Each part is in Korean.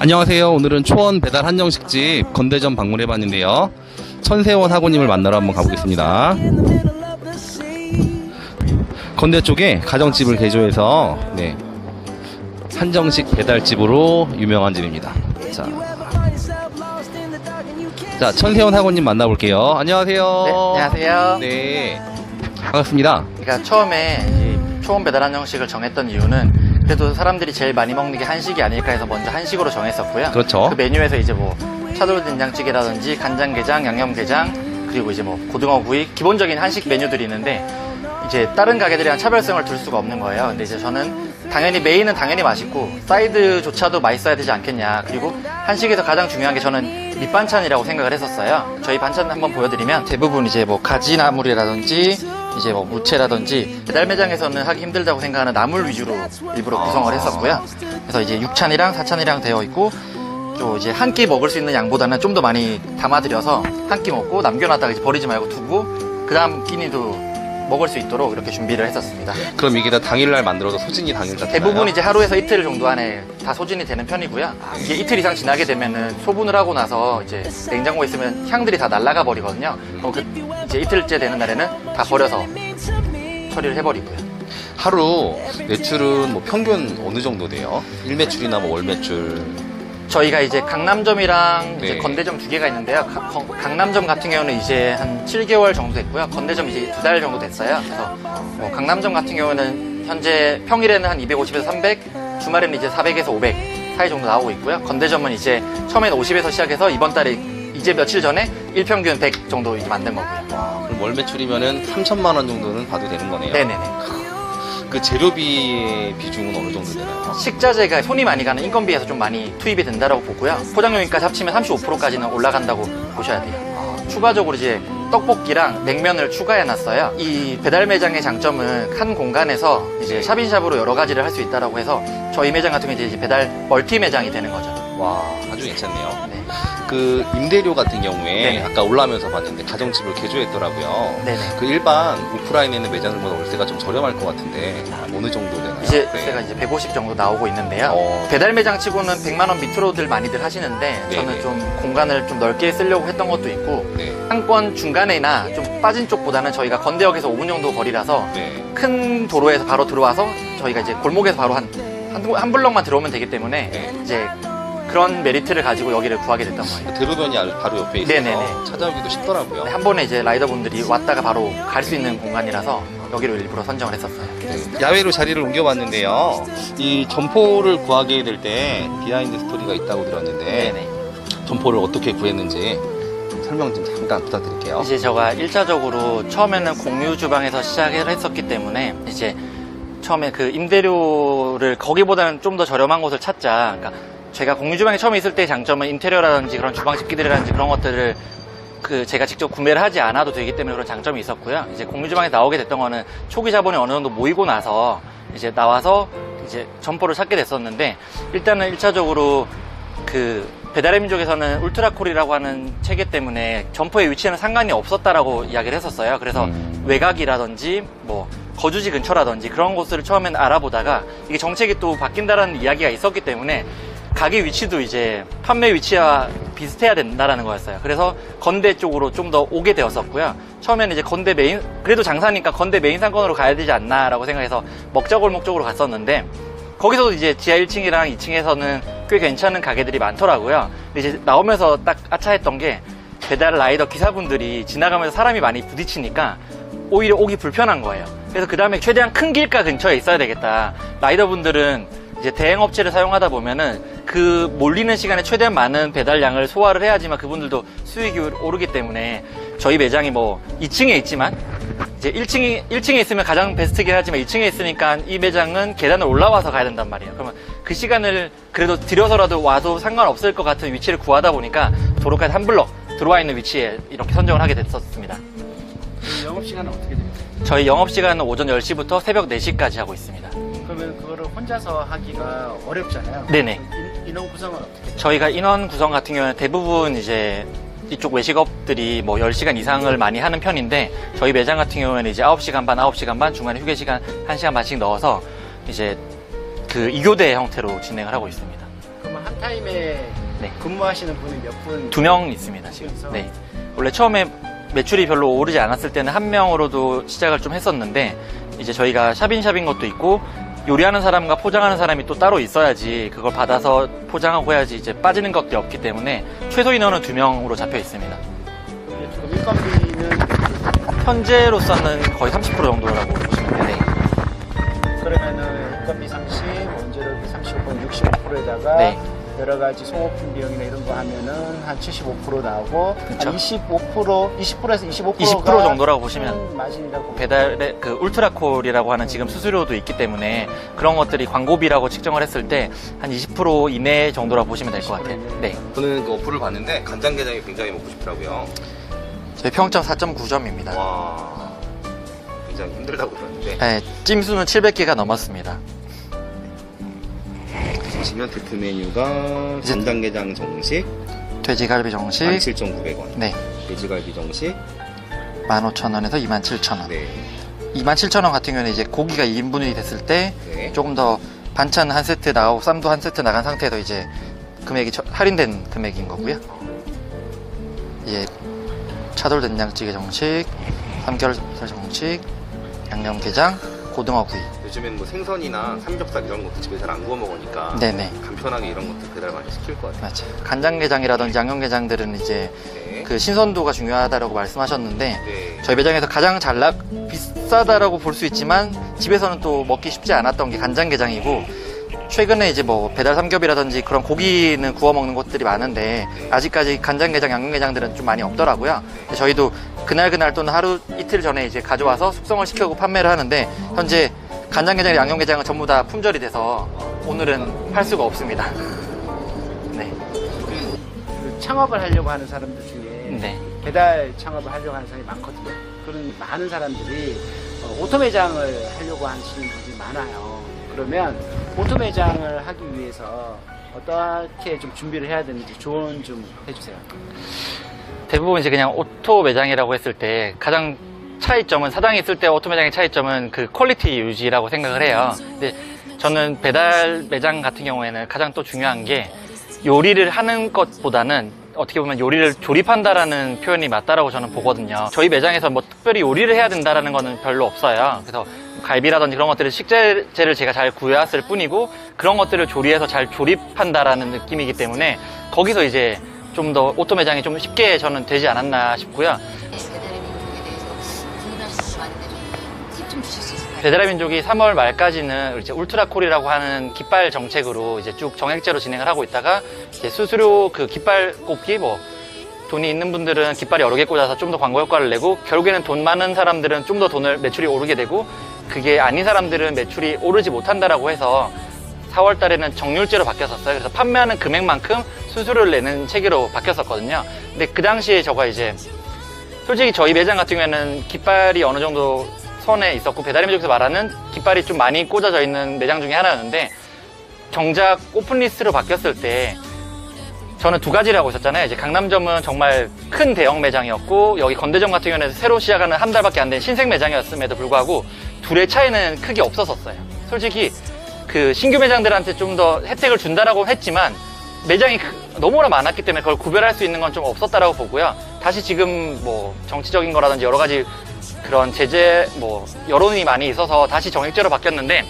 안녕하세요. 오늘은 초원 배달 한정식집 건대점 방문해봤는데요. 천세원 학우님을 만나러 한번 가보겠습니다. 건대 쪽에 가정집을 개조해서 한정식 배달집으로 유명한 집입니다. 자, 천세원 학우님 만나볼게요. 안녕하세요. 네, 안녕하세요. 네, 반갑습니다. 그러니까 처음에 이 초원 배달 한정식을 정했던 이유는 그래도 사람들이 제일 많이 먹는 게 한식이 아닐까 해서 먼저 한식으로 정했었고요. 그렇죠. 그 메뉴에서 이제 뭐 차돌 된장찌개라든지 간장게장, 양념게장, 그리고 이제 뭐 고등어구이, 기본적인 한식 메뉴들이 있는데 이제 다른 가게들이랑 차별성을 둘 수가 없는 거예요. 근데 이제 저는 당연히 메인은 당연히 맛있고 사이드조차도 맛있어야 되지 않겠냐. 그리고 한식에서 가장 중요한 게 저는 밑반찬이라고 생각을 했었어요. 저희 반찬 한번 보여드리면 대부분 이제 뭐 가지나물이라든지 이제 뭐 무채라든지 배달 매장에서는 하기 힘들다고 생각하는 나물 위주로 일부러 구성을 했었고요. 그래서 이제 6찬이랑 4찬이랑 되어 있고 또 이제 한 끼 먹을 수 있는 양보다는 좀 더 많이 담아드려서 한 끼 먹고 남겨놨다가 이제 버리지 말고 두고 그 다음 끼니도 먹을 수 있도록 이렇게 준비를 했었습니다. 그럼 이게 다 당일날 만들어서 소진이 당일 다 되나요? 대부분 이제 하루에서 이틀 정도 안에 다 소진이 되는 편이고요. 이게 이틀 이상 지나게 되면은 소분을 하고 나서 이제 냉장고에 있으면 향들이 다 날아가 버리거든요. 이제 이틀째 되는 날에는 다 버려서 처리를 해버리고요. 하루 매출은 뭐 평균 어느 정도 돼요? 일매출이나 뭐 월매출? 저희가 이제 강남점이랑 네. 이제 건대점 두 개가 있는데요. 강남점 같은 경우는 이제 한 7개월 정도 됐고요. 건대점 이제 2달 정도 됐어요. 그래서 뭐 강남점 같은 경우는 현재 평일에는 한 250에서 300, 주말에는 이제 400에서 500 사이 정도 나오고 있고요. 건대점은 이제 처음에는 50에서 시작해서 이번 달에 이제 며칠 전에 일평균 100 정도 이제 만든 거고요. 그럼 월 매출이면은 3천만 원 정도는 봐도 되는 거네요. 네네네. 그 재료비의 비중은 어느 정도 되나요? 식자재가 손이 많이 가는 인건비에서 좀 많이 투입이 된다고 보고요. 포장용이까지 합치면 35%까지는 올라간다고 보셔야 돼요. 추가적으로 이제 떡볶이랑 냉면을 추가해 놨어요. 이 배달 매장의 장점은 한 공간에서 이제 샵인샵으로 여러 가지를 할 수 있다고 해서 저희 매장 같은 경우는 이제 배달 멀티 매장이 되는 거죠. 와, 아주 괜찮네요. 네. 그 임대료 같은 경우에 네네. 아까 올라오면서 봤는데 가정집을 개조했더라고요. 네네. 그 일반 오프라인에 있는 매장들보다 월세가 좀 저렴할 것 같은데 어느 정도 되나요? 이제 네. 제가 이제 150 정도 나오고 있는데요. 배달 매장 치고는 100만 원 밑으로들 많이들 하시는데 저는 네네. 좀 공간을 좀 넓게 쓰려고 했던 것도 있고 네. 상권 중간에나 좀 빠진 쪽보다는 저희가 건대역에서 5분 정도 거리라서 네. 큰 도로에서 바로 들어와서 저희가 이제 골목에서 바로 한 블럭만 들어오면 되기 때문에 네. 이제 그런 메리트를 가지고 여기를 구하게 됐던 거예요. 대로변이 바로 옆에 있어서 네네네. 찾아오기도 쉽더라고요. 한 번에 이제 라이더분들이 왔다가 바로 갈 수 있는 공간이라서 여기로 일부러 선정을 했었어요. 네. 야외로 자리를 옮겨봤는데요. 이 점포를 구하게 될 때 비하인드 스토리가 있다고 들었는데 네네. 점포를 어떻게 구했는지 설명 좀 잠깐 부탁드릴게요. 이제 제가 1차적으로 처음에는 공유 주방에서 시작을 했었기 때문에 이제 처음에 그 임대료를 거기보다는 좀 더 저렴한 곳을 찾자. 그러니까 제가 공유 주방에 처음에 있을 때의 장점은 인테리어라든지 그런 주방 집기들이라든지 그런 것들을 제가 직접 구매를 하지 않아도 되기 때문에 그런 장점이 있었고요. 이제 공유 주방에 나오게 됐던 거는 초기 자본이 어느 정도 모이고 나서 이제 나와서 이제 점포를 찾게 됐었는데 일단은 1차적으로 그 배달의 민족에서는 울트라콜이라고 하는 체계 때문에 점포의 위치에는 상관이 없었다라고 이야기를 했었어요. 그래서 외곽이라든지 뭐 거주지 근처라든지 그런 곳을 처음엔 알아보다가 이게 정책이 또 바뀐다라는 이야기가 있었기 때문에 가게 위치도 이제 판매 위치와 비슷해야 된다라는 거였어요. 그래서 건대 쪽으로 좀 더 오게 되었었고요. 처음에는 이제 건대 메인, 그래도 장사니까 건대 메인 상권으로 가야 되지 않나라고 생각해서 먹자골목 쪽으로 갔었는데 거기서도 이제 지하 1층이랑 2층에서는 꽤 괜찮은 가게들이 많더라고요. 근데 이제 나오면서 딱 아차했던 게 배달 라이더 기사분들이 지나가면서 사람이 많이 부딪히니까 오히려 오기 불편한 거예요. 그래서 그 다음에 최대한 큰 길가 근처에 있어야 되겠다. 라이더분들은 이제 대행업체를 사용하다 보면은 그 몰리는 시간에 최대한 많은 배달량을 소화를 해야지만 그분들도 수익이 오르기 때문에 저희 매장이 뭐 2층에 있지만 이제 1층에 있으면 가장 베스트긴 하지만 2층에 있으니까 이 매장은 계단을 올라와서 가야 된단 말이에요. 그러면 그 시간을 그래도 들여서라도 와도 상관없을 것 같은 위치를 구하다 보니까 도로까지 한 블럭 들어와 있는 위치에 이렇게 선정을 하게 됐었습니다. 영업시간은 어떻게 됩니까? 저희 영업시간은 오전 10시부터 새벽 4시까지 하고 있습니다. 그러면 그거를 혼자서 하기가 어렵잖아요. 네네. 인원 구성은 어떻게 돼요? 저희가 인원 구성 같은 경우는 대부분 이제 이쪽 외식업들이 뭐 10시간 이상을 많이 하는 편인데 저희 매장 같은 경우에는 이제 9시간 반, 9시간 반, 중간에 휴게 시간 1시간 반씩 넣어서 이제 그 2교대 형태로 진행을 하고 있습니다. 그러면 한 타임에 네. 근무하시는 분이 몇 분? 2명 있습니다, 지금. 네. 원래 처음에 매출이 별로 오르지 않았을 때는 한 명으로도 시작을 좀 했었는데, 이제 저희가 샵인 것도 있고, 요리하는 사람과 포장하는 사람이 또 따로 있어야지 그걸 받아서 포장하고 해야지 이제 빠지는 것들이 없기 때문에 최소 인원은 2명으로 잡혀 있습니다. 지금 인건비는 현재로서는 거의 30% 정도라고 보시면 돼요. 네. 그러면은 인건비 30, 원재료비 35%, 65%에다가 네. 여러 가지 소모품 비용이나 이런 거 하면은 한 75% 나오고 그쵸. 한 25%, 20%에서 25%가 20% 정도라고 보시면 마진이라고 배달의 그 울트라콜이라고 하는 지금 수수료도 있기 때문에 그런 것들이 광고비라고 측정을 했을 때 한 20% 이내 정도라고 보시면 될 것 같아요. 네. 저는 그 어플을 봤는데 간장게장이 굉장히 먹고 싶더라고요. 저희 평점 4.9점입니다. 와, 굉장히 힘들다고 들었는데. 네, 찜수는 700개가 넘었습니다. 보시면 대표 메뉴가 간장게장 정식 돼지갈비 정식 17,900원. 네, 돼지갈비 정식 15,000원에서 27,000원. 네. 27,000원 같은 경우는 이제 고기가 2인분이 됐을 때 네. 조금 더 반찬 한 세트 나가고 쌈도 한 세트 나간 상태에서 이제 금액이 할인된 금액인 거고요. 이제 차돌 된장찌개 정식, 삼겹살 정식, 양념게장, 고등어구이. 요즘엔 뭐 생선이나 삼겹살 이런 것도 집에 잘 안 구워 먹으니까 네네. 간편하게 이런 것도 배달 많이 시킬 것 같아요. 맞아요. 간장게장이라든지 양념게장들은 이제 네. 그 신선도가 중요하다고 말씀하셨는데 네. 저희 매장에서 가장 비싸다라고 볼 수 있지만 집에서는 또 먹기 쉽지 않았던 게 간장게장이고, 최근에 이제 뭐 배달 삼겹이라든지 그런 고기는 구워 먹는 곳들이 많은데 아직까지 간장게장, 양념게장들은 좀 많이 없더라고요. 저희도 그날 또는 하루 이틀 전에 이제 가져와서 숙성을 시켜고 판매를 하는데, 현재 간장게장, 양념게장은 전부 다 품절이 돼서 오늘은 팔 수가 없습니다. 네. 그 창업을 하려고 하는 사람들 중에 네. 배달 창업을 하려고 하는 사람이 많거든요. 그런 많은 사람들이 오토 매장을 하려고 하시는 분들이 많아요. 그러면 오토 매장을 하기 위해서 어떻게 좀 준비를 해야 되는지 조언 좀 해주세요. 대부분 이제 그냥 오토 매장이라고 했을 때 가장 차이점은, 사장이 있을 때 오토 매장의 차이점은 그 퀄리티 유지라고 생각을 해요. 근데 저는 배달 매장 같은 경우에는 가장 또 중요한 게 요리를 하는 것보다는 어떻게 보면 요리를 조립한다라는 표현이 맞다라고 저는 보거든요. 저희 매장에서 뭐 특별히 요리를 해야 된다라는 거는 별로 없어요. 그래서 갈비라든지 그런 것들을 식재재를 제가 잘 구해왔을 뿐이고, 그런 것들을 조리해서 잘 조립한다라는 느낌이기 때문에 거기서 이제 좀 더 오토 매장이 좀 쉽게 저는 되지 않았나 싶고요. 배달의 민족이 3월 말까지는 이제 울트라콜이라고 하는 깃발 정책으로 이제 쭉 정액제로 진행을 하고 있다가, 이제 수수료 그 깃발 꽂기, 뭐 돈이 있는 분들은 깃발이 여러 개 꽂아서 좀 더 광고 효과를 내고, 결국에는 돈 많은 사람들은 좀 더 매출이 오르게 되고, 그게 아닌 사람들은 매출이 오르지 못한다라고 해서 4월 달에는 정률제로 바뀌었었어요. 그래서 판매하는 금액만큼 수수료를 내는 체계로 바뀌었었거든요. 근데 그 당시에 저가 이제 솔직히 저희 매장 같은 경우에는 깃발이 어느 정도 선에 있었고, 배달의 민족에서 말하는 깃발이 좀 많이 꽂아져 있는 매장 중에 하나였는데, 정작 오픈리스트로 바뀌었을 때 저는 두 가지를 하고 있었잖아요. 이제 강남점은 정말 큰 대형 매장이었고, 여기 건대점 같은 경우에는 새로 시작하는 한 달밖에 안 된 신생 매장이었음에도 불구하고 둘의 차이는 크게 없었어요. 솔직히 그 신규 매장들한테 좀 더 혜택을 준다라고 했지만 매장이 너무나 많았기 때문에 그걸 구별할 수 있는 건 좀 없었다라고 보고요. 다시 지금 뭐 정치적인 거라든지 여러 가지 그런 제재, 뭐 여론이 많이 있어서 다시 정액제로 바뀌었는데,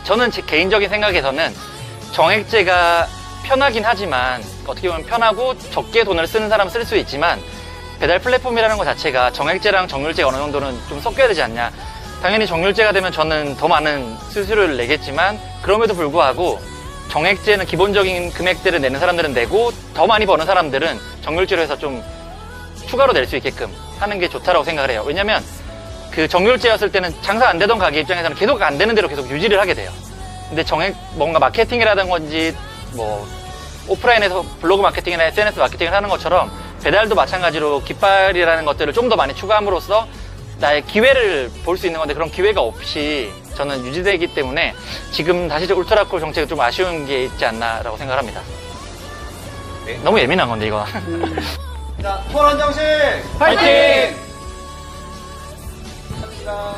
저는 제 개인적인 생각에서는 정액제가 편하긴 하지만, 어떻게 보면 편하고 적게 돈을 쓰는 사람은 쓸 수 있지만, 배달 플랫폼이라는 것 자체가 정액제랑 정률제가 어느 정도는 좀 섞여야 되지 않냐. 당연히 정률제가 되면 저는 더 많은 수수료를 내겠지만, 그럼에도 불구하고 정액제는 기본적인 금액들을 내는 사람들은 내고, 더 많이 버는 사람들은 정률제로 해서 좀 추가로 낼 수 있게끔 하는 게 좋다라고 생각을 해요. 왜냐면 그 정률제였을 때는 장사 안 되던 가게 입장에서는 계속 안 되는 대로 계속 유지를 하게 돼요. 근데 뭔가 마케팅이라든지 뭐 오프라인에서 블로그 마케팅이나 SNS 마케팅을 하는 것처럼 배달도 마찬가지로 깃발이라는 것들을 좀 더 많이 추가함으로써 나의 기회를 볼 수 있는 건데, 그런 기회가 없이 저는 유지되기 때문에 지금 다시 울트라콜 정책은 좀 아쉬운 게 있지 않나라고 생각합니다. 네. 너무 예민한 건데 이거. 자, 토론 정식 파이팅! 갑시다.